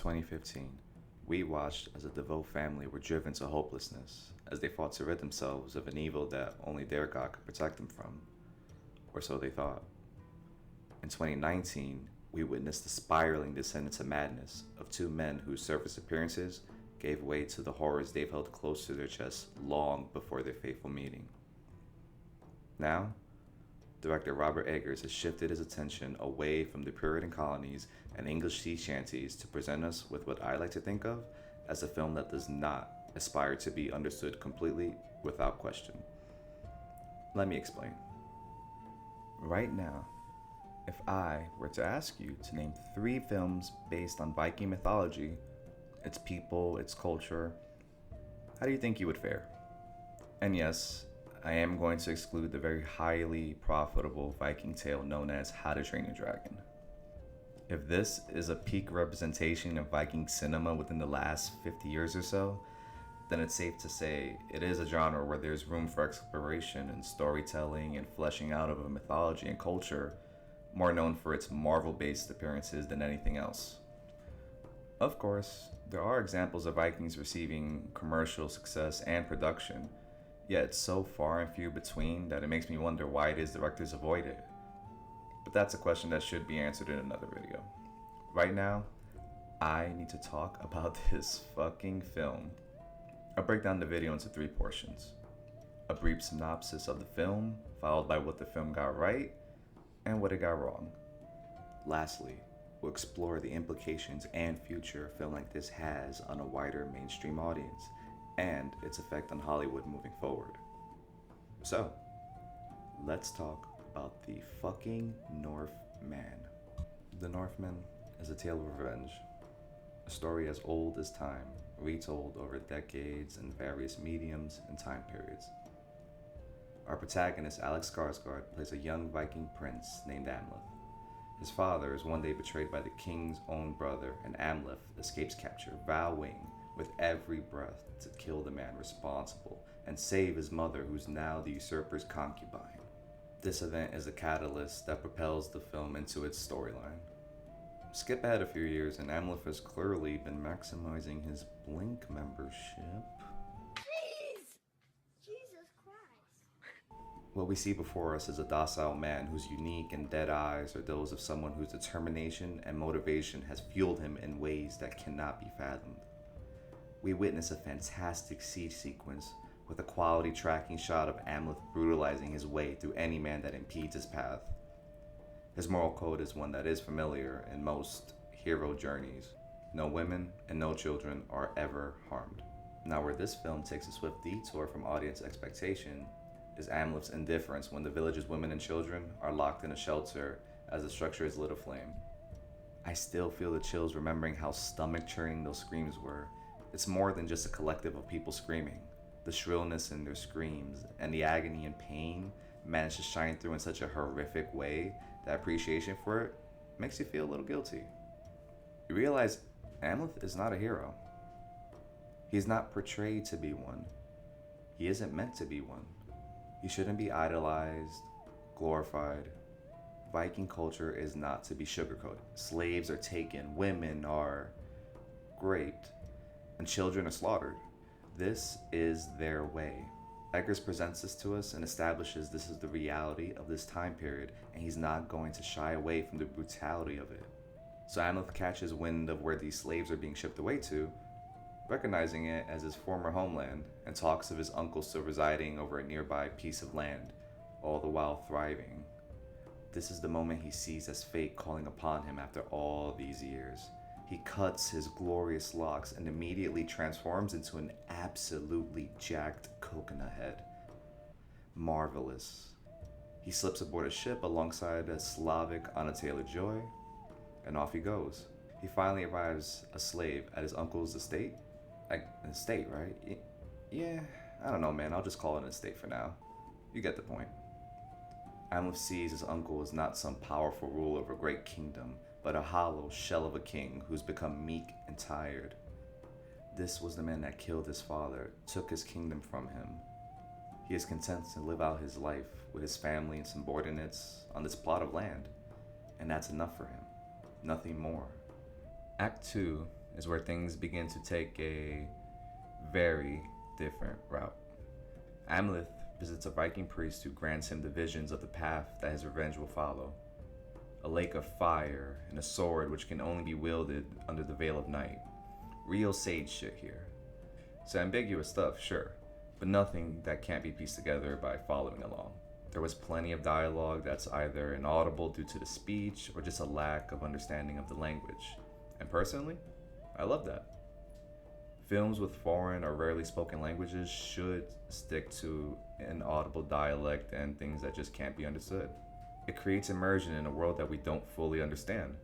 2015, we watched as a devout family were driven to hopelessness as they fought to rid themselves of an evil that only their God could protect them from, or so they thought. In 2019, we witnessed the spiraling descent into madness of two men whose surface appearances gave way to the horrors they've held close to their chests long before their fateful meeting. Now, director Robert Eggers has shifted his attention away from the Puritan colonies and English sea shanties to present us with what I like to think of as a film that does not aspire to be understood completely without question. Let me explain. Right now, if I were to ask you to name 3 films based on Viking mythology, its people, its culture, how do you think you would fare? And yes, I am going to exclude the very highly profitable Viking tale known as How to Train Your Dragon. If this is a peak representation of Viking cinema within the last 50 years or so, then it's safe to say it is a genre where there's room for exploration and storytelling and fleshing out of a mythology and culture more known for its Marvel-based appearances than anything else. Of course, there are examples of Vikings receiving commercial success and production, yet it's so far and few between that it makes me wonder why it is directors avoid it. But that's a question that should be answered in another video. Right now, I need to talk about this fucking film. I'll break down the video into 3 portions. A brief synopsis of the film, followed by what the film got right and what it got wrong. Lastly, we'll explore the implications and future a film like this has on a wider mainstream audience and its effect on Hollywood moving forward. So, let's talk about the fucking Northman. The Northman is a tale of revenge, a story as old as time, retold over decades in various mediums and time periods. Our protagonist, Alex Skarsgård, plays a young Viking prince named Amleth. His father is one day betrayed by the king's own brother, and Amleth escapes capture, vowing with every breath to kill the man responsible and save his mother, who's now the usurper's concubine. This event is the catalyst that propels the film into its storyline. Skip ahead a few years, and Amleth has clearly been maximizing his Blink membership. What we see before us is a docile man whose unique and dead eyes are those of someone whose determination and motivation has fueled him in ways that cannot be fathomed. We witness a fantastic siege sequence with a quality tracking shot of Amleth brutalizing his way through any man that impedes his path. His moral code is one that is familiar in most hero journeys. No women and no children are ever harmed. Now, where this film takes a swift detour from audience expectation is Amleth's indifference when the village's women and children are locked in a shelter as the structure is lit aflame. I still feel the chills remembering how stomach-churning those screams were. It's more than just a collective of people screaming. The shrillness in their screams and the agony and pain managed to shine through in such a horrific way that appreciation for it makes you feel a little guilty. You realize Amleth is not a hero. He's not portrayed to be one. He isn't meant to be one. He shouldn't be idolized, glorified. Viking culture is not to be sugarcoated. Slaves are taken, women are raped, and children are slaughtered. This is their way. Eggers presents this to us and establishes this is the reality of this time period, and he's not going to shy away from the brutality of it. So Amleth catches wind of where these slaves are being shipped away to, recognizing it as his former homeland, and talks of his uncle still residing over a nearby piece of land, all the while thriving. This is the moment he sees as fate calling upon him after all these years. He cuts his glorious locks and immediately transforms into an absolutely jacked coconut head. Marvelous. He slips aboard a ship alongside a Slavic Anna Taylor-Joy, and off he goes. He finally arrives a slave at his uncle's estate. An estate, right? Yeah, I don't know, man. I'll just call it an estate for now. You get the point. Amleth sees his uncle as not some powerful ruler of a great kingdom, but a hollow shell of a king who's become meek and tired. This was the man that killed his father, took his kingdom from him. He is content to live out his life with his family and subordinates on this plot of land, and that's enough for him. Nothing more. Act 2 is where things begin to take a very different route. Amleth visits a Viking priest who grants him the visions of the path that his revenge will follow. A lake of fire and a sword which can only be wielded under the veil of night. Real sage shit here. It's ambiguous stuff, sure, but nothing that can't be pieced together by following along. There was plenty of dialogue that's either inaudible due to the speech or just a lack of understanding of the language. And personally, I love that. Films with foreign or rarely spoken languages should stick to inaudible dialect and things that just can't be understood. It creates immersion in a world that we don't fully understand.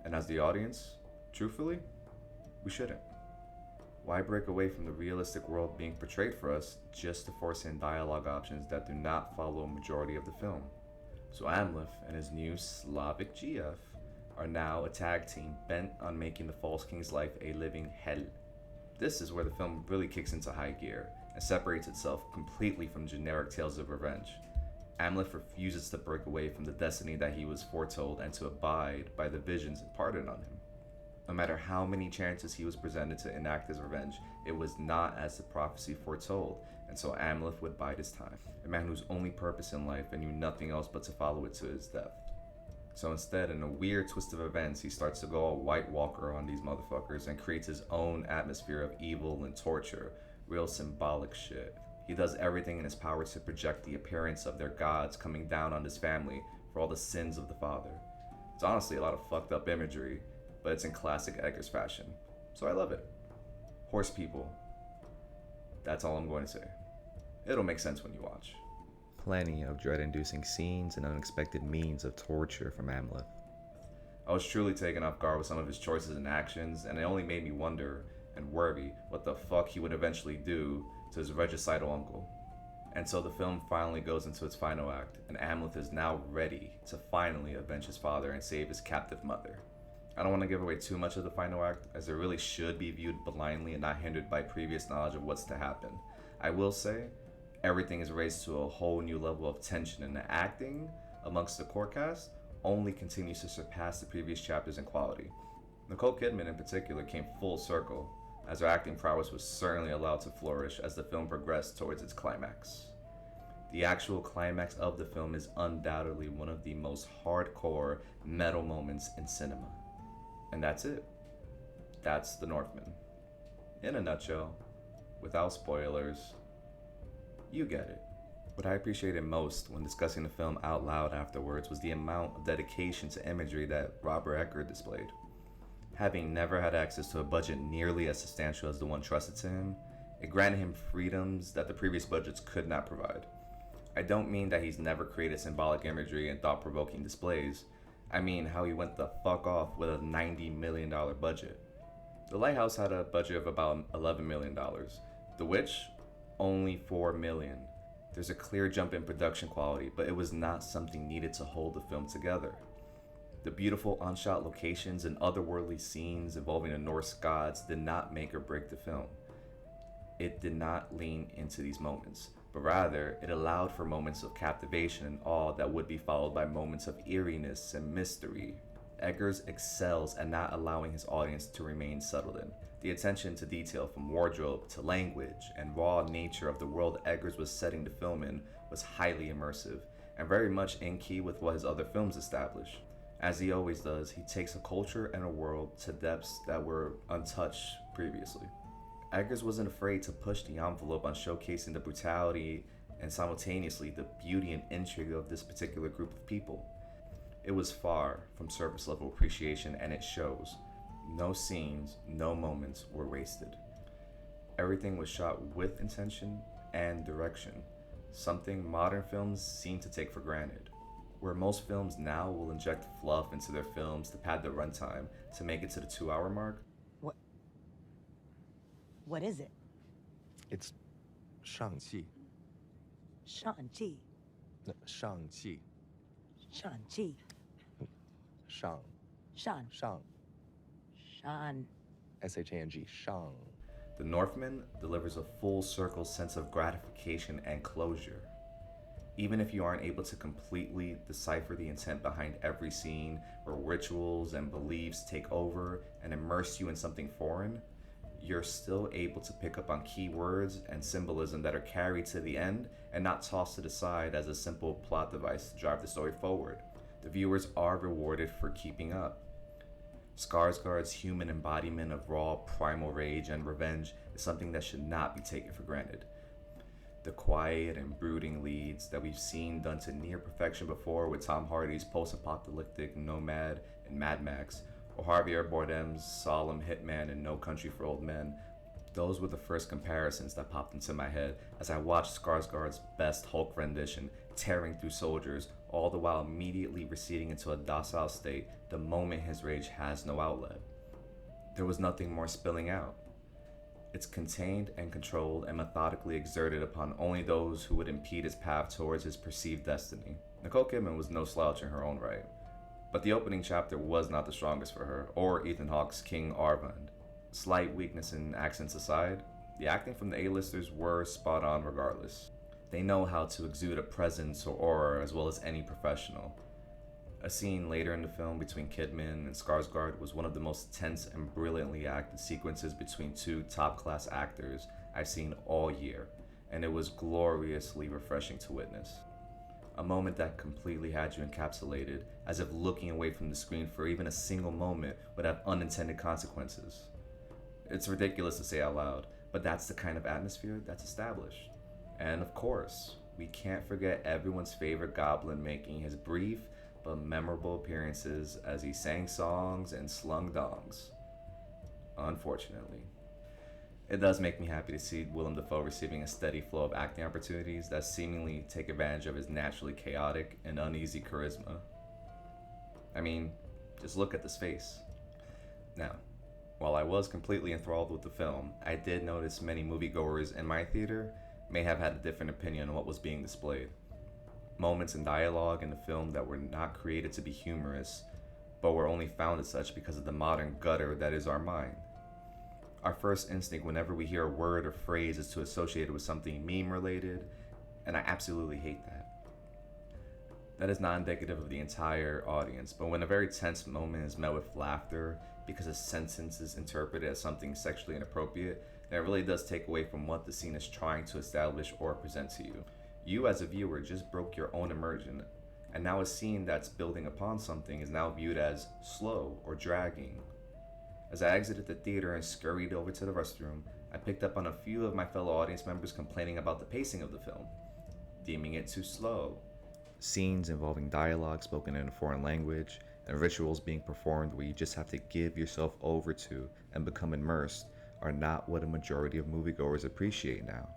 And as the audience, truthfully, we shouldn't. Why break away from the realistic world being portrayed for us just to force in dialogue options that do not follow a majority of the film? So Amleth and his new Slavic GF are now a tag team bent on making the False King's life a living hell. This is where the film really kicks into high gear and separates itself completely from generic tales of revenge. Amleth refuses to break away from the destiny that he was foretold and to abide by the visions imparted on him. No matter how many chances he was presented to enact his revenge, it was not as the prophecy foretold, and so Amleth would bide his time. A man whose only purpose in life and knew nothing else but to follow it to his death. So instead, in a weird twist of events, he starts to go all White Walker on these motherfuckers and creates his own atmosphere of evil and torture. Real symbolic shit. He does everything in his power to project the appearance of their gods coming down on his family for all the sins of the father. It's honestly a lot of fucked up imagery, but it's in classic Eggers fashion, so I love it. Horse people. That's all I'm going to say. It'll make sense when you watch. Plenty of dread-inducing scenes and unexpected means of torture from Amleth. I was truly taken off guard with some of his choices and actions, and it only made me wonder and worry what the fuck he would eventually do to his regicidal uncle. And so the film finally goes into its final act, and Amleth is now ready to finally avenge his father and save his captive mother. I don't want to give away too much of the final act, as it really should be viewed blindly and not hindered by previous knowledge of what's to happen. I will say, everything is raised to a whole new level of tension, and the acting amongst the core cast only continues to surpass the previous chapters in quality. Nicole Kidman in particular came full circle, as her acting prowess was certainly allowed to flourish as the film progressed towards its climax. The actual climax of the film is undoubtedly one of the most hardcore metal moments in cinema. And that's it. That's The Northman. In a nutshell, without spoilers, you get it. What I appreciated most when discussing the film out loud afterwards was the amount of dedication to imagery that Robert Eggers displayed. Having never had access to a budget nearly as substantial as the one trusted to him, it granted him freedoms that the previous budgets could not provide. I don't mean that he's never created symbolic imagery and thought-provoking displays. I mean how he went the fuck off with a $90 million budget. The Lighthouse had a budget of about $11 million. The Witch, only $4 million. There's a clear jump in production quality, but it was not something needed to hold the film together. The beautiful unshot locations and otherworldly scenes involving the Norse gods did not make or break the film. It did not lean into these moments, but rather it allowed for moments of captivation and awe that would be followed by moments of eeriness and mystery. Eggers excels at not allowing his audience to remain settled in. The attention to detail from wardrobe to language and raw nature of the world Eggers was setting the film in was highly immersive and very much in key with what his other films established. As he always does, he takes a culture and a world to depths that were untouched previously. Eggers wasn't afraid to push the envelope on showcasing the brutality and simultaneously the beauty and intrigue of this particular group of people. It was far from surface level appreciation, and it shows. No scenes, no moments were wasted. Everything was shot with intention and direction, something modern films seem to take for granted. Where most films now will inject fluff into their films to pad the runtime to make it to the 2-hour mark. What is it? It's 上气. 上气. 上气. 上气. 上. 上. 上. 上. S-H-A-N-G. 上. The Northman delivers a full circle sense of gratification and closure. Even if you aren't able to completely decipher the intent behind every scene where rituals and beliefs take over and immerse you in something foreign, you're still able to pick up on key words and symbolism that are carried to the end and not tossed to the side as a simple plot device to drive the story forward. The viewers are rewarded for keeping up. Skarsgård's human embodiment of raw, primal rage and revenge is something that should not be taken for granted. The quiet and brooding leads that we've seen done to near perfection before with Tom Hardy's post-apocalyptic Nomad in Mad Max, or Javier Bardem's solemn hitman in No Country for Old Men, those were the first comparisons that popped into my head as I watched Skarsgård's best Hulk rendition tearing through soldiers, all the while immediately receding into a docile state the moment his rage has no outlet. There was nothing more spilling out. It's contained and controlled and methodically exerted upon only those who would impede his path towards his perceived destiny. Nicole Kidman was no slouch in her own right, but the opening chapter was not the strongest for her, or Ethan Hawke's King Arvund. Slight weakness in accents aside, the acting from the A-listers were spot on regardless. They know how to exude a presence or aura as well as any professional. A scene later in the film between Kidman and Skarsgård was one of the most tense and brilliantly acted sequences between two top-class actors I've seen all year, and it was gloriously refreshing to witness. A moment that completely had you encapsulated, as if looking away from the screen for even a single moment would have unintended consequences. It's ridiculous to say out loud, but that's the kind of atmosphere that's established. And of course, we can't forget everyone's favorite goblin making his brief but memorable appearances as he sang songs and slung dongs. Unfortunately. It does make me happy to see Willem Dafoe receiving a steady flow of acting opportunities that seemingly take advantage of his naturally chaotic and uneasy charisma. I mean, just look at this face. Now, while I was completely enthralled with the film, I did notice many moviegoers in my theater may have had a different opinion on what was being displayed. Moments in dialogue in the film that were not created to be humorous, but were only found as such because of the modern gutter that is our mind. Our first instinct whenever we hear a word or phrase is to associate it with something meme related, and I absolutely hate that. That is not indicative of the entire audience, but when a very tense moment is met with laughter because a sentence is interpreted as something sexually inappropriate, then it really does take away from what the scene is trying to establish or present to you. You as a viewer just broke your own immersion, and now a scene that's building upon something is now viewed as slow or dragging. As I exited the theater and scurried over to the restroom, I picked up on a few of my fellow audience members complaining about the pacing of the film, deeming it too slow. Scenes involving dialogue spoken in a foreign language and rituals being performed where you just have to give yourself over to and become immersed are not what a majority of moviegoers appreciate now.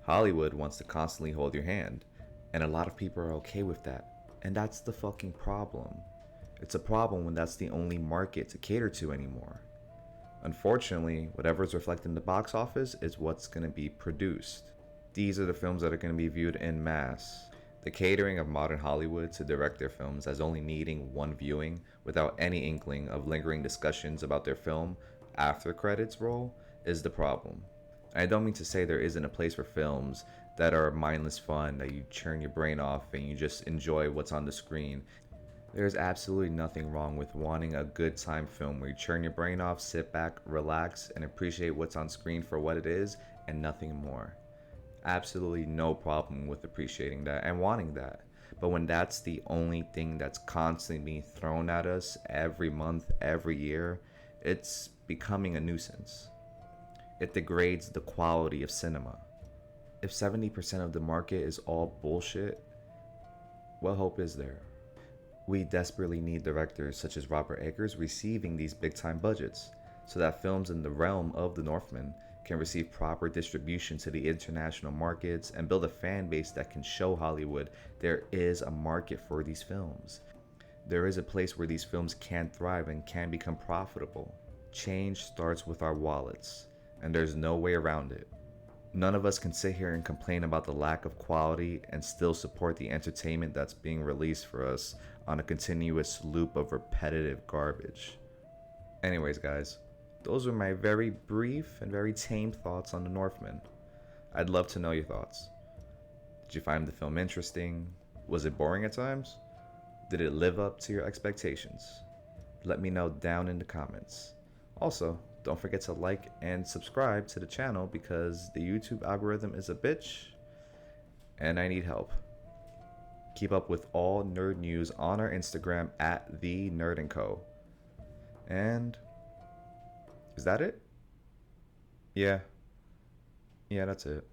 Hollywood wants to constantly hold your hand, and a lot of people are okay with that, and that's the fucking problem. It's a problem when that's the only market to cater to anymore. Unfortunately, whatever's reflected in the box office is what's going to be produced. These are the films that are going to be viewed en masse. The catering of modern Hollywood to direct their films as only needing one viewing without any inkling of lingering discussions about their film after credits roll is the problem. I don't mean to say there isn't a place for films that are mindless fun, that you churn your brain off and you just enjoy what's on the screen. There's absolutely nothing wrong with wanting a good time film where you churn your brain off, sit back, relax, and appreciate what's on screen for what it is and nothing more. Absolutely no problem with appreciating that and wanting that. But when that's the only thing that's constantly being thrown at us every month, every year, it's becoming a nuisance. It degrades the quality of cinema. If 70% of the market is all bullshit, what hope is there? We desperately need directors such as Robert Eggers receiving these big-time budgets, so that films in the realm of the Northman can receive proper distribution to the international markets and build a fan base that can show Hollywood there is a market for these films. There is a place where these films can thrive and can become profitable. Change starts with our wallets, and there's no way around it. None of us can sit here and complain about the lack of quality and still support the entertainment that's being released for us on a continuous loop of repetitive garbage. Anyways, guys, those are my very brief and very tame thoughts on the Northman. I'd love to know your thoughts. Did you find the film interesting? Was it boring at times? Did it live up to your expectations? Let me know down in the comments. Also, don't forget to like and subscribe to the channel because the YouTube algorithm is a bitch and I need help. Keep up with all nerd news on our Instagram at the Nerd & Co. And is that it? Yeah, that's it.